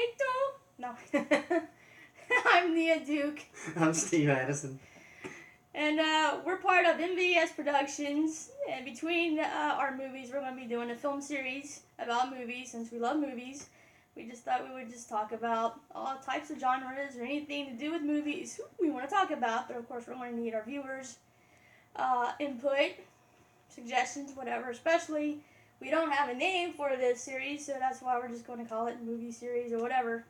Benedicto. No. I'm Nia Duke. I'm Steve Addison. And we're part of MVS Productions. And between our movies, we're going to be doing a film series about movies. Since we love movies, we just thought we would just talk about all types of genres or anything to do with movies we want to talk about. But of course, we're going to need our viewers' input, suggestions, whatever. Especially, we don't have a name for this series, so that's why we're just going to call it movie series or whatever,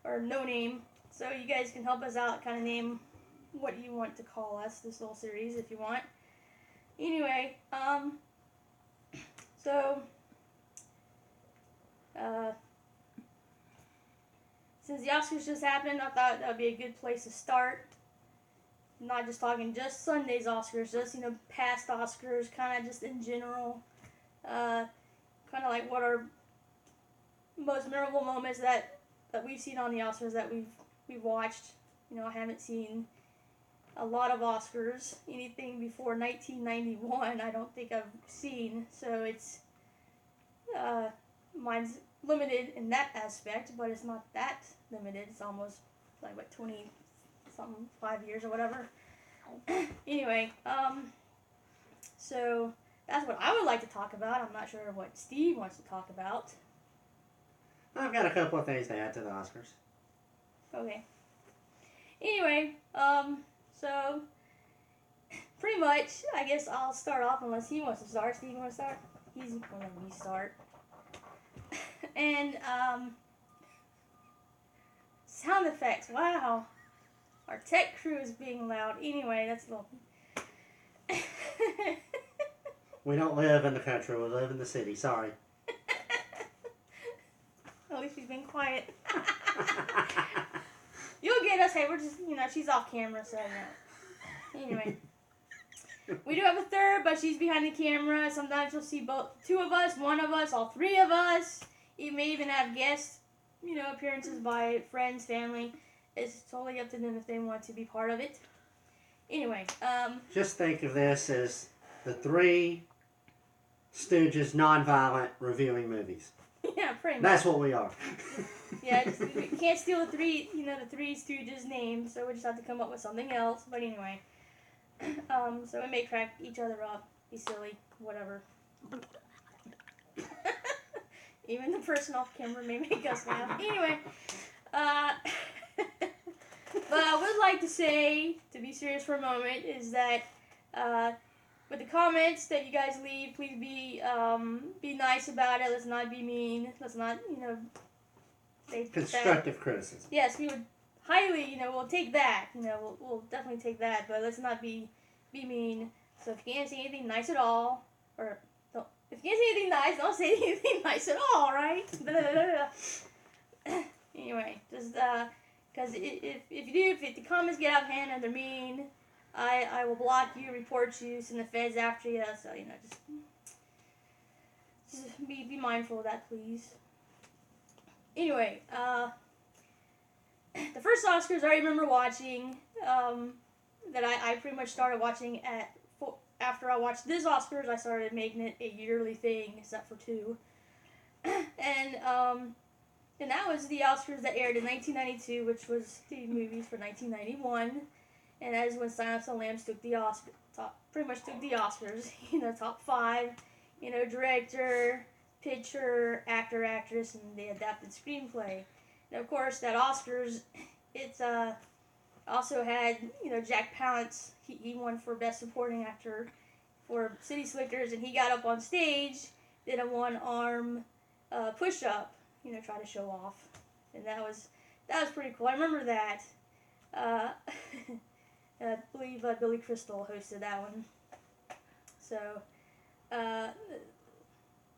or no name. So you guys can help us out, kind of name what you want to call us, this little series, if you want. Anyway, so, since the Oscars just happened, I thought that would be a good place to start. I'm not just talking just Sunday's Oscars, just, past Oscars, kind of just in general. Kind of like what are most memorable moments that we've seen on the Oscars that we've watched. I haven't seen a lot of Oscars. Anything before 1991, I don't think I've seen. So it's mine's limited in that aspect, but it's not that limited. It's almost like 20 something 5 years or whatever. Anyway, so that's what I would like to talk about. I'm not sure what Steve wants to talk about. I've got a couple of things to add to the Oscars. Okay. Anyway, so pretty much, I guess I'll start off unless he wants to start. Steve, you want to start? He's going to let me start. And, sound effects. Wow. Our tech crew is being loud. Anyway, that's a little... We don't live in the country. We live in the city. Sorry. At least she's being quiet. You'll get us. Hey, we're just, she's off camera, so Anyway. We do have a third, but she's behind the camera. Sometimes you'll see both, two of us, one of us, all three of us. You may even have guest, appearances by friends, family. It's totally up to them if they want to be part of it. Anyway, Just think of this as the Three Stooges non-violent reviewing movies. Yeah, pretty much. That's what we are. Yeah, we can't steal the Three Stooges name, so we just have to come up with something else. But anyway, so we may crack each other up, be silly, whatever. Even the person off camera may make us laugh. Anyway, but I would like to say, to be serious for a moment, is that with the comments that you guys leave, please be nice about it. Let's not be mean. Let's not, say Constructive criticism. Yes, we would highly, we'll take that. We'll definitely take that. But let's not be mean. So if you can't say anything nice at all, or if you can't say anything nice, don't say anything nice at all, right? Anyway, just because if you do, if the comments get out of hand and they're mean, I will block you, report you, send the feds after you. So just be mindful of that, please. Anyway, the first Oscars I remember watching, that I pretty much started watching after I watched this Oscars, I started making it a yearly thing, except for two. And that was the Oscars that aired in 1992, which was the movies for 1991. And that is when Silence of the Lambs took the pretty much took the Oscars. Top 5, director, picture, actor, actress, and the adapted screenplay. And of course, that Oscars, it's also had Jack Palance. He won for Best Supporting Actor for City Slickers, and he got up on stage, did a one-arm push-up, try to show off, and that was pretty cool. I remember that. I believe Billy Crystal hosted that one. So that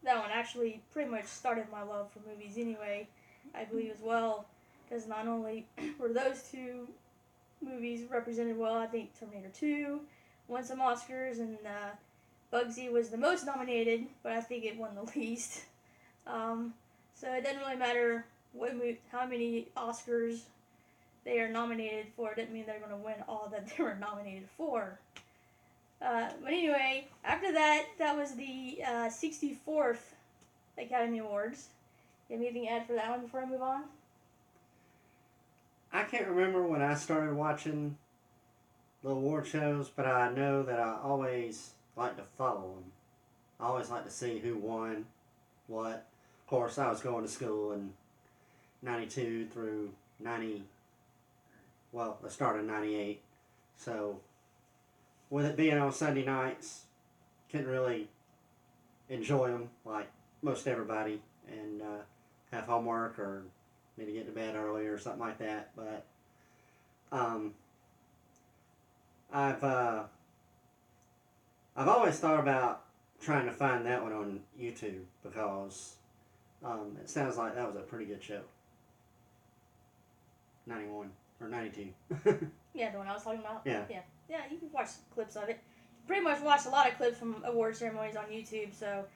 one actually pretty much started my love for movies anyway, I believe as well, because not only were those two movies represented well, I think Terminator 2 won some Oscars, and Bugsy was the most nominated, but I think it won the least. So it doesn't really matter how many Oscars they are nominated for. It doesn't mean they're going to win all that they were nominated for. But anyway, after that was the 64th Academy Awards. You have anything to add for that one before I move on? I can't remember when I started watching the award shows, but I know that I always like to follow them. I always like to see who won what. Of course, I was going to school in 92 through 90, well, the start of 98. So, with it being on Sunday nights, couldn't really enjoy them like most everybody and have homework or need to get to bed early or something like that. But um, I've always thought about trying to find that one on YouTube because it sounds like that was a pretty good show. 91 or 92. Yeah, the one I was talking about. Yeah. Yeah, you can watch clips of it. Pretty much watch a lot of clips from award ceremonies on YouTube, so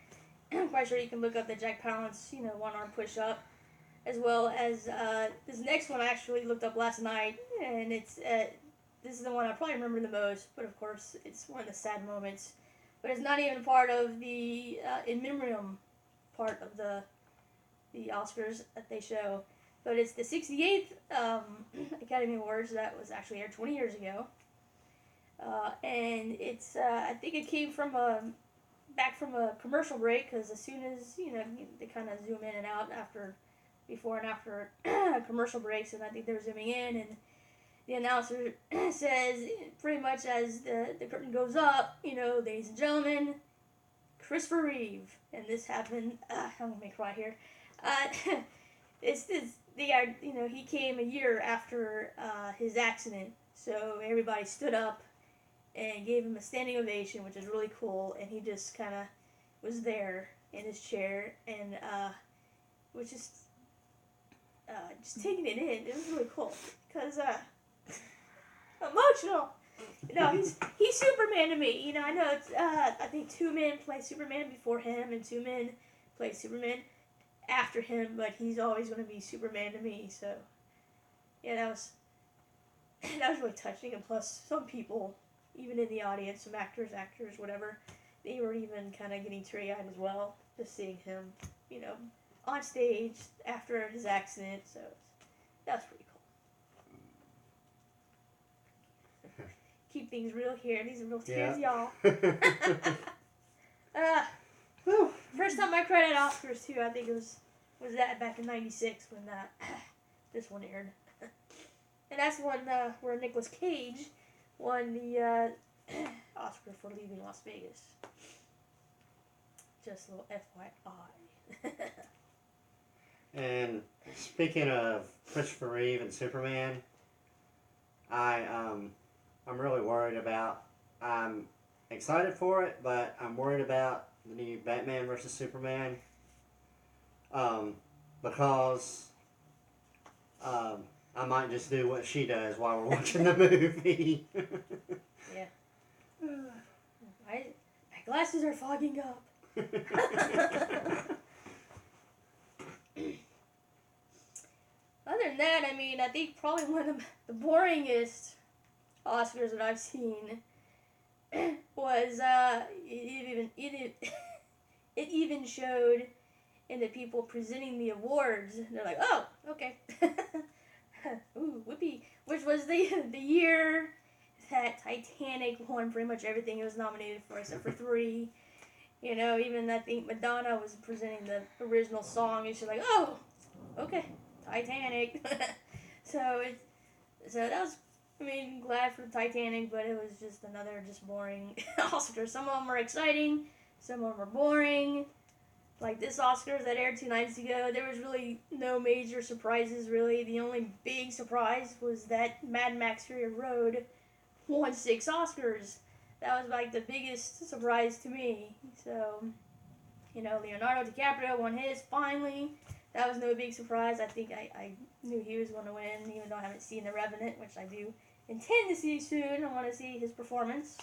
I'm quite sure you can look up the Jack Palance, one arm push up, as well as this next one I actually looked up last night, and it's this is the one I probably remember the most, but of course it's one of the sad moments. But it's not even part of the in memoriam part of the Oscars that they show. But it's the 68th Academy Awards that was actually aired 20 years ago. And it's, I think it came from back from a commercial break, because as soon as, they kind of zoom in and out before and after commercial breaks, and I think they're zooming in, and the announcer says, pretty much as the curtain goes up, ladies and gentlemen, Christopher Reeve. And this happened, I'm going to make cry here. He came a year after his accident, so everybody stood up and gave him a standing ovation, which is really cool, and he just kind of was there in his chair and was just taking it in. It was really cool, because emotional. He's Superman to me. I know it's I think 2 men played Superman before him, and 2 men played Superman after him, but he's always going to be Superman to me. So yeah, that was really touching. And plus, some people, even in the audience, some actors, whatever, they were even kind of getting teary-eyed as well, just seeing him, on stage after his accident. So that was pretty cool. Keep things real here. These are real tears, y'all. First time I cried at Oscars too, I think it was that back in '96 when this one aired, and that's one where Nicolas Cage won the Oscar for Leaving Las Vegas. Just a little FYI. And speaking of Christopher Reeve and Superman, I'm really worried about. I'm excited for it, but I'm worried about the new Batman versus Superman. Because I might just do what she does while we're watching the movie. Yeah. My glasses are fogging up. Other than that, I think probably one of the boringest Oscars that I've seen was it even showed in the people presenting the awards. They're like, oh, okay. Ooh, whoopee. Which was the year that Titanic won pretty much everything it was nominated for except for 3. Even I think Madonna was presenting the original song, and she's like, oh, okay, Titanic. so that was, glad for Titanic, but it was just another boring Oscar. Some of them were exciting, some of them were boring. Like this Oscars that aired 2 nights ago, there was really no major surprises, really. The only big surprise was that Mad Max Fury Road won 6 Oscars. That was like the biggest surprise to me. So, Leonardo DiCaprio won his finally. That was no big surprise. I think I knew he was going to win, even though I haven't seen The Revenant, which I do intend to see soon. I want to see his performance.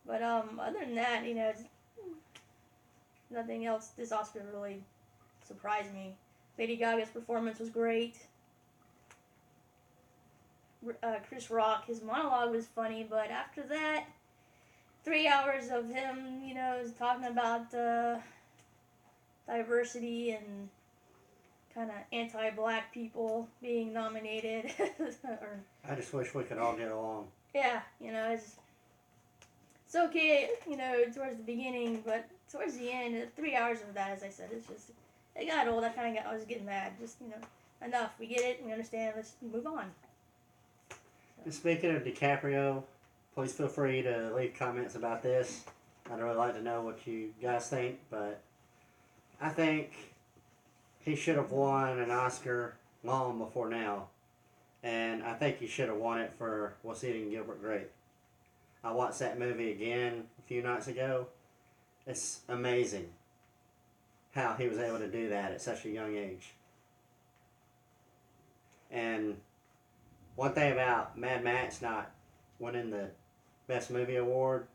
But other than that, nothing else. This Oscar really surprised me. Lady Gaga's performance was great. Chris Rock, his monologue was funny, but after that, 3 hours of him, talking about diversity and kind of anti-black people being nominated. Or, I just wish we could all get along. yeah, it's okay, towards the beginning, but towards the end, 3 hours of that, as I said, it's just, it got old. I was getting mad. Just, enough. We get it. We understand. Let's move on. And speaking of DiCaprio, please feel free to leave comments about this. I'd really like to know what you guys think, but I think he should have won an Oscar long before now. And I think he should have won it for What's Eating Gilbert Grape. I watched that movie again a few nights ago. It's amazing how he was able to do that at such a young age. And one thing about Mad Max not winning the Best Movie Award,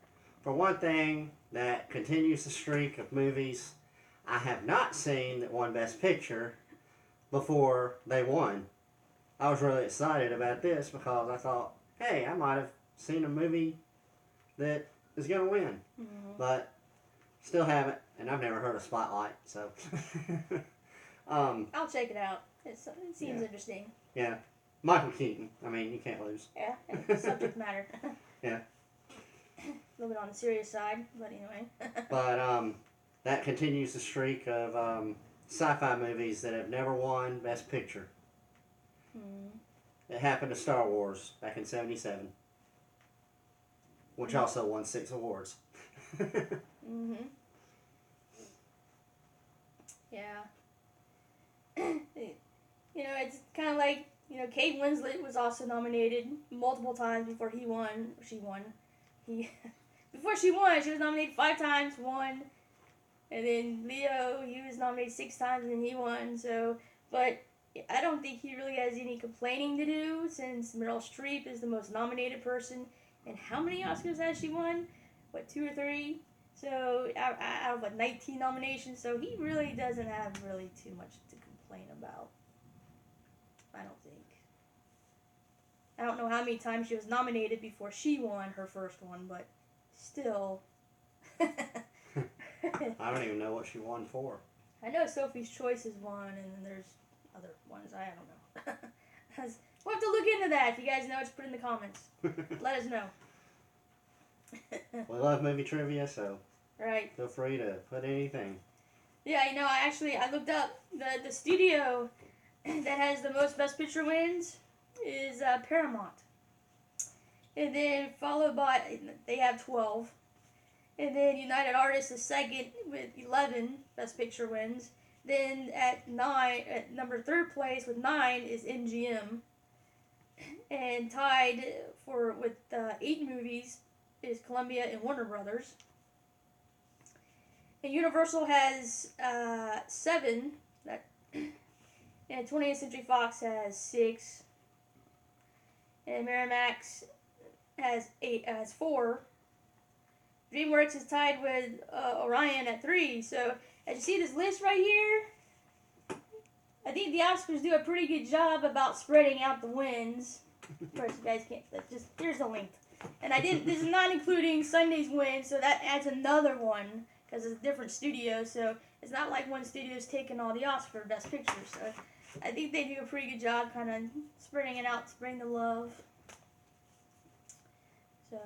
for one thing, that continues the streak of movies I have not seen that won Best Picture before they won. I was really excited about this because I thought, hey, I might have seen a movie that is going to win. Mm-hmm. But still haven't, and I've never heard of Spotlight, so. I'll check it out. It seems interesting. Yeah. Michael Keaton. I mean, you can't lose. Yeah, subject matter. Yeah. A little bit on the serious side, but anyway. But that continues the streak of sci-fi movies that have never won Best Picture. It happened to Star Wars back in '77, which also won 6 awards. Mm-hmm. Yeah. It's kind of like, Kate Winslet was also nominated multiple times before he won. She won. Before she won, she was nominated 5 times, won. And then Leo, he was nominated 6 times and he won. So, but I don't think he really has any complaining to do since Meryl Streep is the most nominated person. And how many Oscars has she won? 2 or 3? So out of 19 nominations, so he really doesn't have really too much to complain about. I don't think. I don't know how many times she was nominated before she won her first one, but still. I don't even know what she won for. I know Sophie's Choice is one, and then there's other ones. I don't know. We'll have to look into that. If you guys know, just put it in the comments. Let us know. We love movie trivia, so right. Feel free to put anything. Yeah, I looked up the studio that has the most Best Picture wins is Paramount. And then followed by, they have 12. And then United Artists is second with 11 Best Picture wins. Then at number 3rd place with 9 is MGM. And tied with 8 movies is Columbia and Warner Brothers. And Universal has 7. And 20th Century Fox has 6. And Miramax has 4. DreamWorks is tied with Orion at 3. So as you see this list right here, I think the Oscars do a pretty good job about spreading out the wins. Of course, you guys can't. Here's the link. And this is not including Sunday's win, so that adds another one because it's a different studio. So it's not like one studio's taking all the Oscar Best Pictures. So I think they do a pretty good job kind of spreading it out, spreading the love. So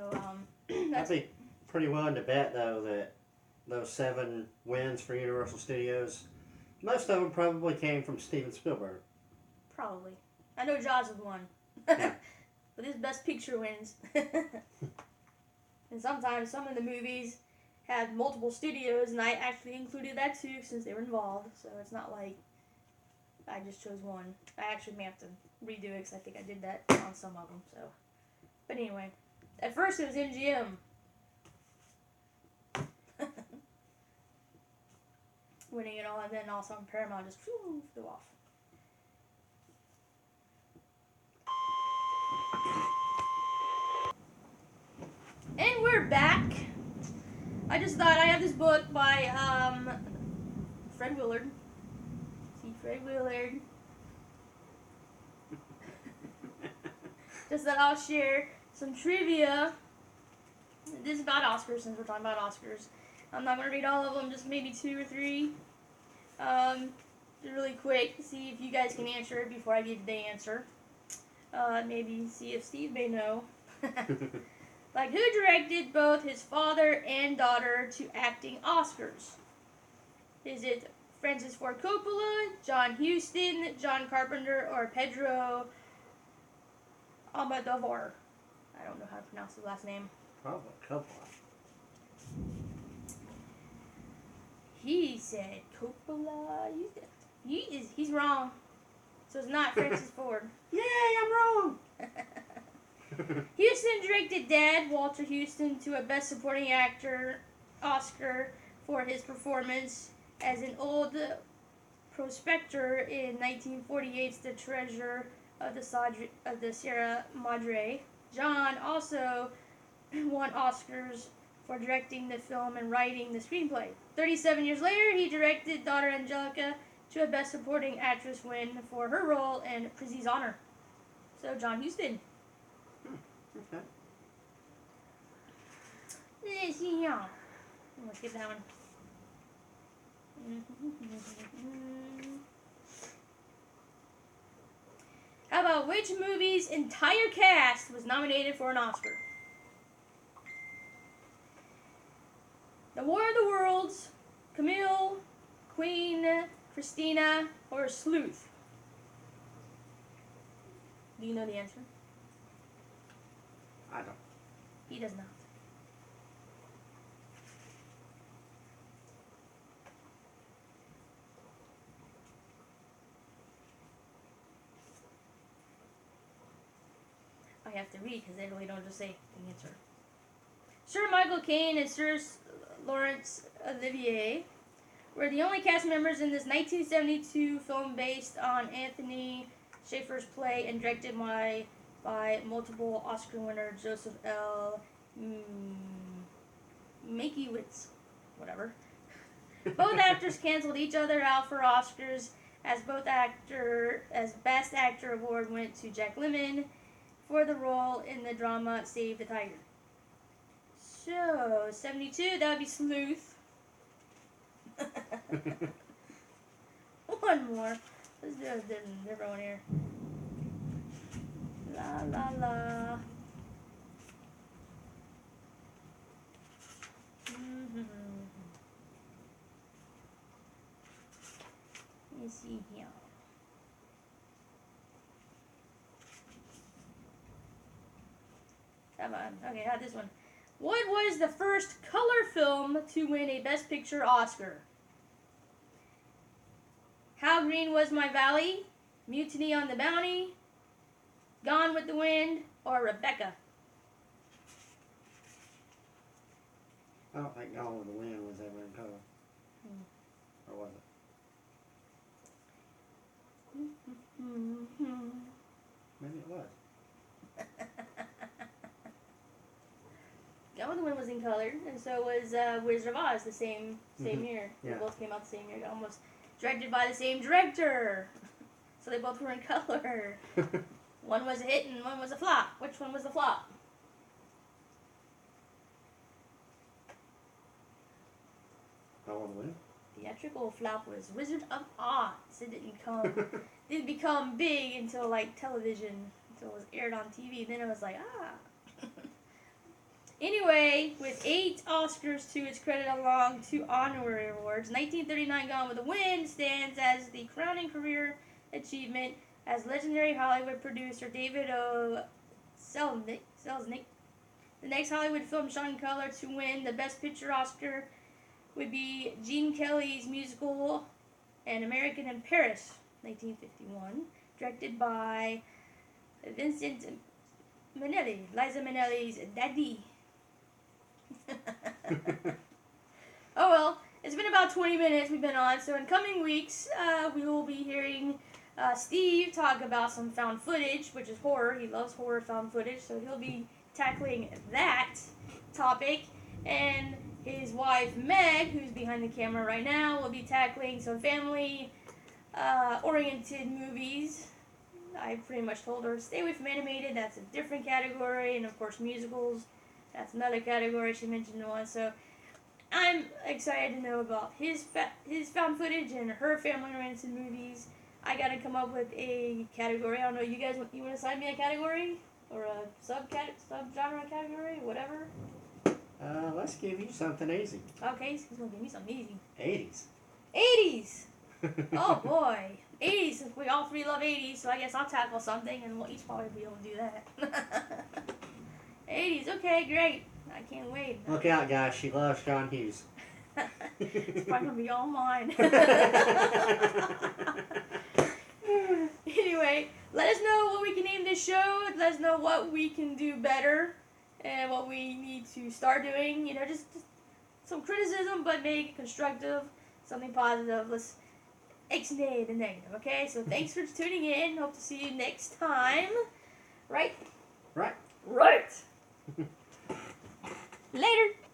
I'd be pretty willing to bet, though, that those 7 wins for Universal Studios, most of them probably came from Steven Spielberg. Probably. I know Jaws has won. Yeah. But his Best Picture wins. And sometimes some of the movies have multiple studios, and I actually included that too since they were involved. So it's not like I just chose one. I actually may have to redo it because I think I did that on some of them. So, but anyway, at first it was MGM. Winning it all, and then also on Paramount just flew off. And we're back. I just thought I have this book by Fred Willard. See, Fred Willard. Just that I'll share some trivia. This is about Oscars, since we're talking about Oscars. I'm not going to read all of them, just maybe 2 or 3. really quick, see if you guys can answer it before I give the answer. Maybe see if Steve may know. Like, who directed both his father and daughter to acting Oscars? Is it Francis Ford Coppola, John Huston, John Carpenter, or Pedro Almodovar? I don't know how to pronounce his last name. Probably Coppola. He said Coppola. He's wrong. So it's not Francis Ford. Yay, I'm wrong! Huston directed Dad, Walter Huston, to a Best Supporting Actor Oscar for his performance as an old prospector in 1948's The Treasure of the Sierra Madre. John also won Oscars for directing the film and writing the screenplay. 37 years later, he directed daughter Angelica to a Best Supporting Actress win for her role in Prizzi's Honor. So, John Huston. Okay. Let's see here. Let's get that one. How about which movie's entire cast was nominated for an Oscar? The War of the Worlds, Camille, Queen, Christina, or Sleuth? Do you know the answer? I don't. He does not. I have to read because they really don't just say the answer. Sir Michael Caine and Sir Laurence Olivier were the only cast members in this 1972 film based on Anthony Schaeffer's play and directed by multiple Oscar winner Joseph L. Mankiewicz. Whatever. Both actors canceled each other out for Oscars, as Best Actor award went to Jack Lemmon for the role in the drama Save the Tiger. So, 72, that would be Sleuth. One more. Let's do a different one here. La la la. Let me see here. Come on. Okay, I have this one. What was the first color film to win a Best Picture Oscar? How Green Was My Valley, Mutiny on the Bounty, Gone with the Wind, or Rebecca? I don't think Gone with the Wind was ever in color. Or was it? Maybe it was. Gone with the Wind was in color, and so was Wizard of Oz the same year. Yeah. They both came out the same year, almost directed by the same director. So they both were in color. One was a hit and one was a flop. Which one was the flop? Gone with the Wind? Theatrical flop was Wizard of Oz. It didn't become big until like television, until it was aired on TV. Then it was like, Anyway, with 8 Oscars to its credit along 2 honorary awards, 1939 Gone with the Wind stands as the crowning career achievement as legendary Hollywood producer David O. Selznick. The next Hollywood film shot in color to win the Best Picture Oscar would be Gene Kelly's musical An American in Paris, 1951, directed by Vincent Minnelli, Liza Minnelli's daddy. Oh well, it's been about 20 minutes we've been on, so in coming weeks we will be hearing Steve talk about some found footage, which is horror. He loves horror found footage, so he'll be tackling that topic. And his wife Meg, who's behind the camera right now, will be tackling some family oriented movies. I pretty much told her stay away from animated, that's a different category, and of course musicals, that's another category she mentioned once. So I'm excited to know about his found footage and her family-oriented movies. I gotta come up with a category. I don't know. You guys, you want to assign me a category or a subgenre category, whatever? Let's give you something easy. Okay, he's gonna give me something easy. 80s. 80s. Oh boy, 80s. We all three love 80s, so I guess I'll tackle something, and we'll each probably be able to do that. 80s. Okay, great. I can't wait. Look out, guys. She loves John Hughes. It's probably gonna be all mine. Anyway, let us know what we can name this show. Let us know what we can do better and what we need to start doing. You know, just some criticism, but make it constructive, something positive. Let's ixnay the negative, okay? So thanks for tuning in. Hope to see you next time. Right? Right. Right. Later.